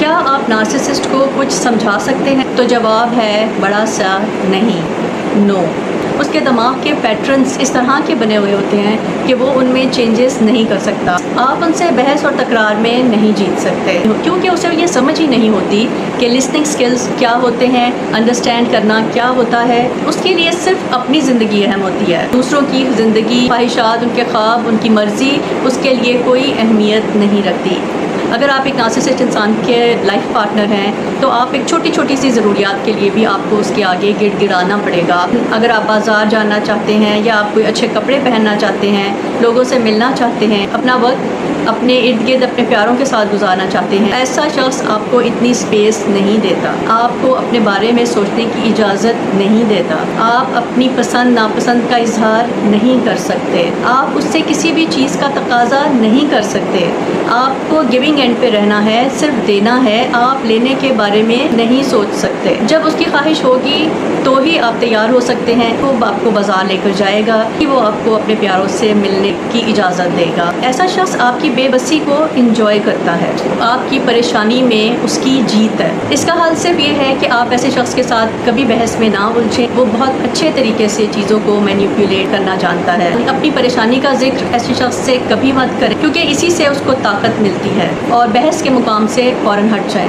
کیا آپ نارسسسٹ کو کچھ سمجھا سکتے ہیں؟ تو جواب ہے بڑا سا نہیں، نو۔ اس کے دماغ کے پیٹرنز اس طرح کے بنے ہوئے ہوتے ہیں کہ وہ ان میں چینجز نہیں کر سکتا۔ آپ ان سے بحث اور تکرار میں نہیں جیت سکتے، کیونکہ اسے یہ سمجھ ہی نہیں ہوتی کہ لسننگ سکلز کیا ہوتے ہیں، انڈرسٹینڈ کرنا کیا ہوتا ہے۔ اس کے لیے صرف اپنی زندگی اہم ہوتی ہے، دوسروں کی زندگی، خواہشات، ان کے خواب، ان کی مرضی اس کے لیے کوئی اہمیت نہیں رکھتی۔ اگر آپ ایک نارسسسٹ انسان کے لائف پارٹنر ہیں تو آپ ایک چھوٹی چھوٹی سی ضروریات کے لیے بھی آپ کو اس کے آگے گڑ گڑانا پڑے گا۔ اگر آپ بازار جانا چاہتے ہیں یا آپ کوئی اچھے کپڑے پہننا چاہتے ہیں، لوگوں سے ملنا چاہتے ہیں، اپنا وقت اپنے ارد گرد اپنے پیاروں کے ساتھ گزارنا چاہتے ہیں، ایسا شخص آپ کو اتنی سپیس نہیں دیتا، آپ کو اپنے بارے میں سوچنے کی اجازت نہیں دیتا، آپ اپنی پسند ناپسند کا اظہار نہیں کر سکتے، آپ اس سے کسی بھی چیز کا تقاضا نہیں کر سکتے۔ آپ کو گیونگ اینڈ پہ رہنا ہے، صرف دینا ہے، آپ لینے کے بارے میں نہیں سوچ سکتے۔ جب اس کی خواہش ہوگی تو ہی آپ تیار ہو سکتے ہیں، وہ آپ کو بازار لے کر جائے گا کہ وہ آپ کو اپنے پیاروں سے ملنے کی اجازت دے گا۔ ایسا شخص آپ کی بے بسی کو انجوائے کرتا ہے، آپ کی پریشانی میں اس کی جیت ہے۔ اس کا حل صرف یہ ہے کہ آپ ایسے شخص کے ساتھ کبھی بحث میں نہ الجھیں، وہ بہت اچھے طریقے سے چیزوں کو مینیپولیٹ کرنا جانتا ہے۔ اپنی پریشانی کا ذکر ایسے شخص سے کبھی مت کریں، کیونکہ اسی سے اس کو طاقت ملتی ہے، اور بحث کے مقام سے فوراً ہٹ جائیں۔